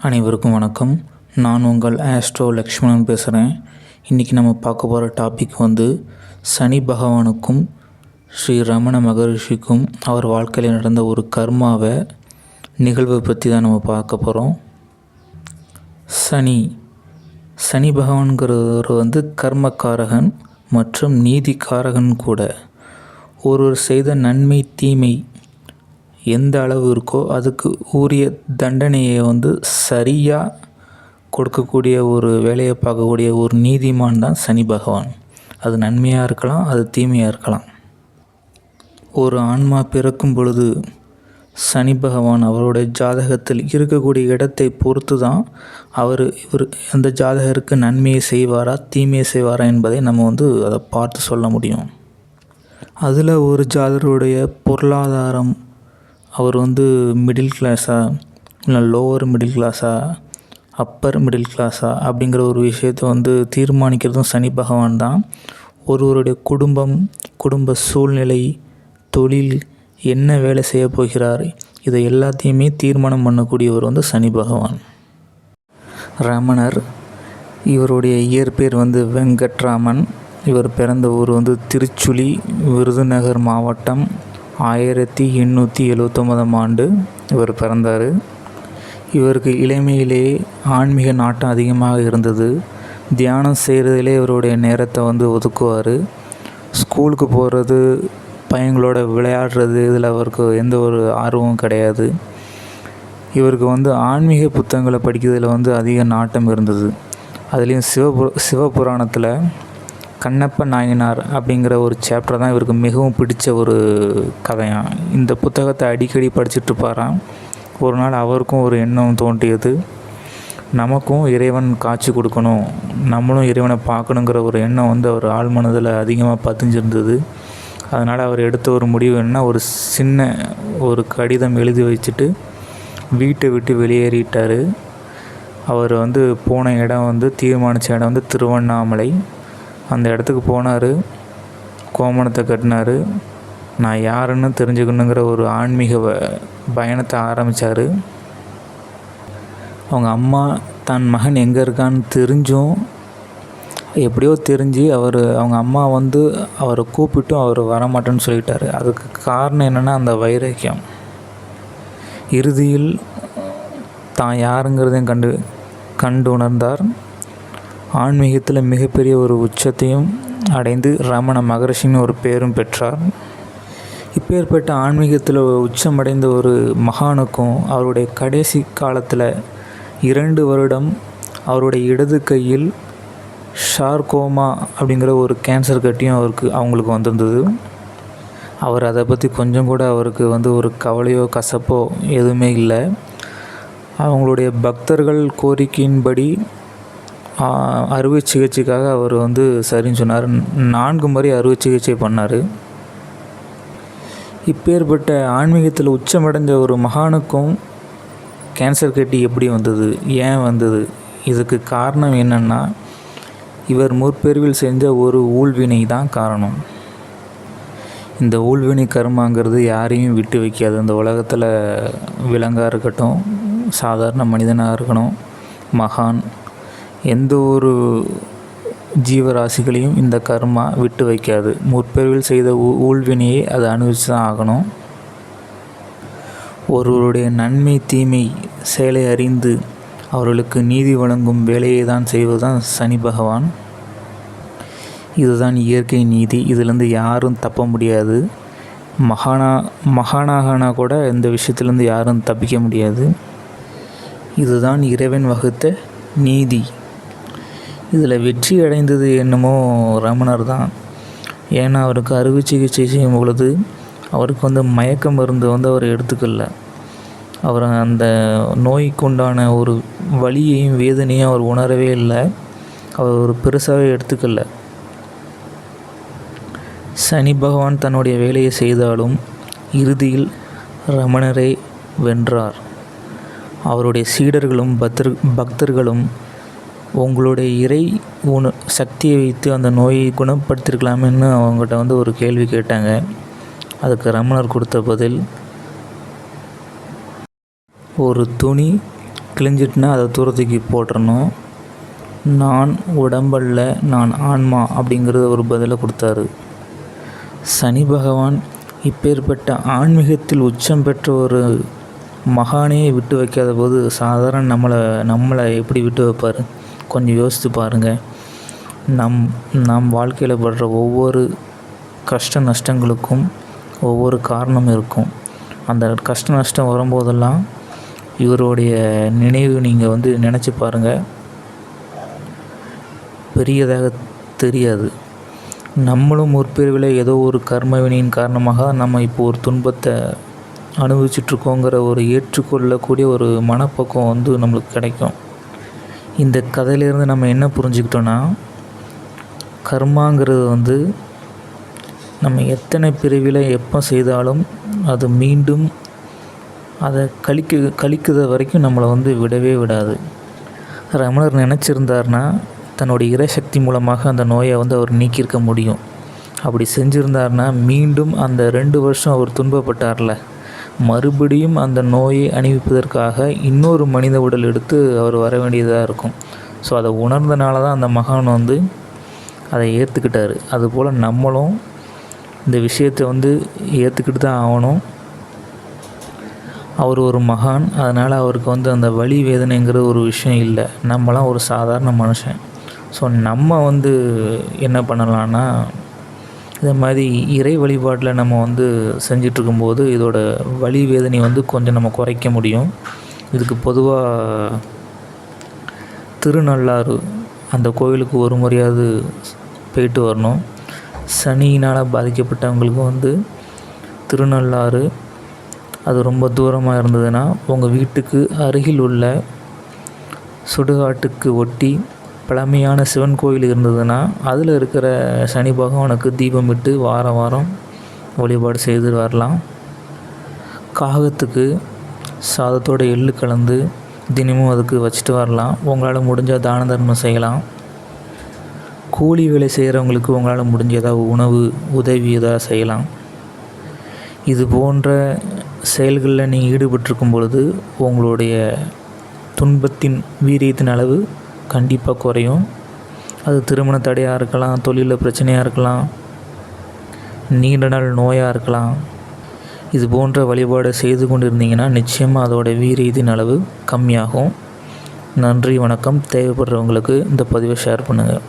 அனைவருக்கும் வணக்கம். நான் உங்கள் ஆஸ்ட்ரோ லக்ஷ்மணன் பேசுகிறேன். இன்றைக்கி நம்ம பார்க்க போகிற டாபிக் சனி பகவானுக்கும் ஸ்ரீ ரமண மகரிஷிக்கும் அவர் வாழ்க்கையில் நடந்த ஒரு கர்மாவை நிகழ்வை பற்றி தான் நம்ம பார்க்க போகிறோம். சனி பகவான்கிறவர் கர்மக்காரகன் மற்றும் நீதிக்காரகன் கூட. ஒருவர் செய்த நன்மை தீமை எந்த அளவு இருக்கோ அதுக்கு உரிய தண்டனையை சரியாக கொடுக்கக்கூடிய ஒரு வேலையை பார்க்கக்கூடிய ஒரு நீதிமான் தான் சனி பகவான். அது நன்மையாக இருக்கலாம், அது தீமையாக இருக்கலாம். ஒரு ஆன்மா பிறக்கும் பொழுது சனி பகவான் அவருடைய ஜாதகத்தில் இருக்கக்கூடிய இடத்தை பொறுத்து தான் இவர் அந்த ஜாதகருக்கு நன்மையை செய்வாரா தீமையை செய்வாரா என்பதை நம்ம அதை பார்த்து சொல்ல முடியும். அதில் ஒரு ஜாதகருடைய பொருளாதாரம், அவர் மிடில் கிளாஸா இல்லை லோவர் மிடில் கிளாஸா அப்பர் மிடில் கிளாஸா அப்படிங்கிற ஒரு விஷயத்தை தீர்மானிக்கிறதும் சனி பகவான் தான். ஒருவருடைய குடும்ப சூழ்நிலை, தொழில், என்ன வேலை செய்ய போகிறார், இதை எல்லாத்தையுமே தீர்மானம் பண்ணக்கூடியவர் சனி பகவான். ரமணர், இவருடைய இயற்பெயர் வெங்கட்ராமன். இவர் பிறந்த ஊர் திருச்சுழி, விருதுநகர் மாவட்டம். 1879ஆம் ஆண்டு இவர் பிறந்தார். இவருக்கு இளமையிலேயே ஆன்மீக நாட்டம் அதிகமாக இருந்தது. தியானம் செய்கிறதுலே இவருடைய நேரத்தை ஒதுக்குவார். ஸ்கூலுக்கு போகிறது, பையங்களோட விளையாடுறது, இதில் அவருக்கு எந்த ஒரு ஆர்வமும் கிடையாது. இவருக்கு ஆன்மீக புத்தகங்களை படிக்கிறதுல அதிக நாட்டம் இருந்தது. அதுலேயும் சிவபுராணத்தில் கண்ணப்ப நாயனார் அப்படிங்கிற ஒரு சாப்டர் தான் இவருக்கு மிகவும் பிடிச்ச ஒரு கதையாம். இந்த புத்தகத்தை அடிக்கடி படிச்சுட்ருப்பாராம். ஒரு நாள் அவருக்கும் ஒரு எண்ணம் தோன்றியது, நமக்கும் இறைவன் காட்சி கொடுக்கணும், நம்மளும் இறைவனை பார்க்கணுங்கிற ஒரு எண்ணம் அவர் ஆழ் மனதில் அதிகமாக பதிஞ்சிருந்தது. அதனால் அவர் எடுத்த ஒரு முடிவு என்ன, ஒரு சின்ன ஒரு கடிதம் எழுதி வச்சுட்டு வீட்டை விட்டு வெளியேறிட்டார். அவர் போன இடம் தீர்மானித்த இடம் திருவண்ணாமலை. அந்த இடத்துக்கு போனார், கோமணத்தை கட்டினார், நான் யாருன்னு தெரிஞ்சுக்கணுங்கிற ஒரு ஆன்மீக பயணத்தை ஆரம்பித்தார். அவங்க அம்மா தன் மகன் எங்கே இருக்கான்னு தெரிஞ்சும், எப்படியோ தெரிஞ்சு அவங்க அம்மா அவரை கூப்பிட்டும் அவர் வரமாட்டேன்னு சொல்லிட்டார். அதுக்கு காரணம் என்னென்னா அந்த வைராக்கியம். இறுதியில் தான் யாருங்கிறதையும் கண்டு உணர்ந்தார். ஆன்மீகத்தில் மிகப்பெரிய ஒரு உச்சத்தையும் அடைந்து ரமண மகரிஷின்னு ஒரு பேரும் பெற்றார். இப்பேற்பட்ட ஆன்மீகத்தில் உச்சமடைந்த ஒரு மகானுக்கும் அவருடைய கடைசி காலத்தில் 2 வருடம் அவருடைய இடது கையில் ஷார்கோமா அப்படிங்கிற ஒரு கேன்சர் கட்டியும் அவங்களுக்கு வந்திருந்தது. அவர் அதை பற்றி கொஞ்சம் கூட அவருக்கு ஒரு கவலையோ கசப்போ எதுவுமே இல்லை. அவங்களுடைய பக்தர்கள் கோரிக்கையின்படி அறுவை சிகிச்சைக்காக அவர் சரின்னு சொன்னார். 4 முறை அறுவை சிகிச்சை பண்ணார். இப்பேற்பட்ட ஆன்மீகத்தில் உச்சமடைந்த ஒரு மகானுக்கும் கேன்சர் கட்டி எப்படி வந்தது, ஏன் வந்தது, இதுக்கு காரணம் என்னென்னா இவர் முற்பிறவியில் செஞ்ச ஒரு ஊழ்வினை தான் காரணம். இந்த ஊழ்வினை கர்மாங்கிறது யாரையும் விட்டு வைக்காது. இந்த உலகத்தில் விலங்காக இருக்கட்டும், சாதாரண மனிதனாக இருக்கணும், மகான், எந்த ஒரு ஜீவராசிகளையும் இந்த கர்மா விட்டு வைக்காது. முற்பிறவியில் செய்த ஊழ்வினையை அதை அனுபவித்து தான் ஆகணும். ஒருவருடைய நன்மை தீமை செயலை அறிந்து அவர்களுக்கு நீதி வழங்கும் வேலையை தான் செய்வதுதான் சனி பகவான். இதுதான் இயற்கை நீதி. இதிலேருந்து யாரும் தப்ப முடியாது. மகானாகனா கூட இந்த விஷயத்துலேருந்து யாரும் தப்பிக்க முடியாது. இதுதான் இறைவன் வகுத்த நீதி. இதில் வெற்றி அடைந்தது என்னமோ ரமணர் தான். ஏன்னா அவருக்கு அறுவை சிகிச்சை செய்யும் பொழுது அவருக்கு மயக்க மருந்து அவர் எடுத்துக்கல. அவர் அந்த நோய்க்கு உண்டான ஒரு வலியையும் வேதனையும் அவர் உணரவே இல்லை. அவர் ஒரு பெருசாகவே எடுத்துக்கல. சனி பகவான் தன்னுடைய வேலையை செய்தாலும் இறுதியில் ரமணரை வென்றார். அவருடைய சீடர்களும் பக்தர்களும் உங்களுடைய இறை சக்தியை வைத்து அந்த நோயை குணப்படுத்திருக்கலாமேன்னு அவங்ககிட்ட ஒரு கேள்வி கேட்டாங்க. அதுக்கு ரமணர் கொடுத்த பதில், ஒரு துணி கிழிஞ்சிட்டுனா அதை தூரத்துக்கு போட்டுறணும். நான் உடம்பல்ல, நான் ஆன்மா அப்படிங்கிறத ஒரு பதிலை கொடுத்தாரு. சனி பகவான் இப்பேற்பட்ட ஆன்மீகத்தில் உச்சம் பெற்ற ஒரு மகானையே விட்டு வைக்காத போது சாதாரண நம்மளை எப்படி விட்டு வைப்பார்? கொஞ்சம் யோசித்து பாருங்கள். நம் வாழ்க்கையில் படுற ஒவ்வொரு கஷ்ட நஷ்டங்களுக்கும் ஒவ்வொரு காரணம் இருக்கும். அந்த கஷ்ட நஷ்டம் வரும்போதெல்லாம் இவருடைய நினைவு நீங்கள் நினச்சி பாருங்கள். பெரியதாக தெரியாது. நம்மளும் முற்பிரிவில் ஏதோ ஒரு கர்மவினையின் காரணமாக நம்ம இப்போ ஒரு துன்பத்தை அனுபவிச்சுட்ருக்கோங்கிற ஒரு ஏற்றுக்கொள்ளக்கூடிய ஒரு மனப்பக்குவம் நம்மளுக்கு கிடைக்கும். இந்த கதையிலேருந்து நம்ம என்ன புரிஞ்சுக்கிட்டோன்னா, கர்மாங்கிறது நம்ம எத்தனை பிரிவில் எப்போ செய்தாலும் அது மீண்டும் அதை கழிக்கிற வரைக்கும் நம்மளை விடவே விடாது. ரமணர் நினச்சிருந்தார்னா தன்னுடைய இறைசக்தி மூலமாக அந்த நோயை அவர் நீக்கியிருக்க முடியும். அப்படி செஞ்சுருந்தார்னா மீண்டும் அந்த 2 வருஷம் அவர் துன்பப்பட்டார்ல, மறுபடியும் அந்த நோயை அணிவிப்பதற்காக இன்னொரு மனித உடல் எடுத்து அவர் வர வேண்டியதாக இருக்கும். ஸோ அதை உணர்ந்தனால தான் அந்த மகான் அதை ஏற்றுக்கிட்டார். அதுபோல் நம்மளும் இந்த விஷயத்தை ஏற்றுக்கிட்டு தான் ஆகணும். அவர் ஒரு மகான், அதனால் அவருக்கு அந்த வலி வேதனைங்கிற ஒரு விஷயம் இல்லை. நம்மளாம் ஒரு சாதாரண மனுஷன். ஸோ நம்ம என்ன பண்ணலான்னா, இதை மாதிரி இறை வழிபாட்டில் நம்ம செஞ்சிட்ருக்கும்போது இதோட வலி வேதனை கொஞ்சம் நம்ம குறைக்க முடியும். இதுக்கு பொதுவாக திருநள்ளாறு அந்த கோவிலுக்கு ஒரு முறையாவது போயிட்டு வரணும். சனியினால் பாதிக்கப்பட்டவங்களுக்கு திருநள்ளாறு அது ரொம்ப தூரமாக இருந்ததுன்னா உங்கள் வீட்டுக்கு அருகில் உள்ள சுடுகாட்டுக்கு ஒட்டி பழமையான சிவன் கோயில் இருந்ததுன்னா அதில் இருக்கிற சனி பகவானுக்கு தீபமிட்டு வாரம் வாரம் வழிபாடு செய்து வரலாம். காகத்துக்கு சாதத்தோடு எள்ளு கலந்து தினமும் அதுக்கு வச்சுட்டு வரலாம். உங்களால் முடிஞ்சால் தான தர்மம் செய்யலாம். கூலி வேலை செய்கிறவங்களுக்கு உங்களால் முடிஞ்ச ஏதாவது உணவு உதவி ஏதாவது செய்யலாம். இது போன்ற செயல்களில் நீங்கள் ஈடுபட்டிருக்கும் பொழுது உங்களுடைய துன்பத்தின் வீரியத்தின் அளவு கண்டிப்பாக குறையும். அது திருமண தடையாக இருக்கலாம், தொழிலில் பிரச்சனையாக இருக்கலாம், நீண்ட நாள் நோயாக இருக்கலாம். இது போன்ற வழிபாடு செய்து கொண்டு இருந்தீங்கன்னா நிச்சயமாக அதோடய வீரியத்தின் அளவு கம்மியாகும். நன்றி, வணக்கம். தேவைப்படுறவங்களுக்கு இந்த பதிவை ஷேர் பண்ணுங்கள்.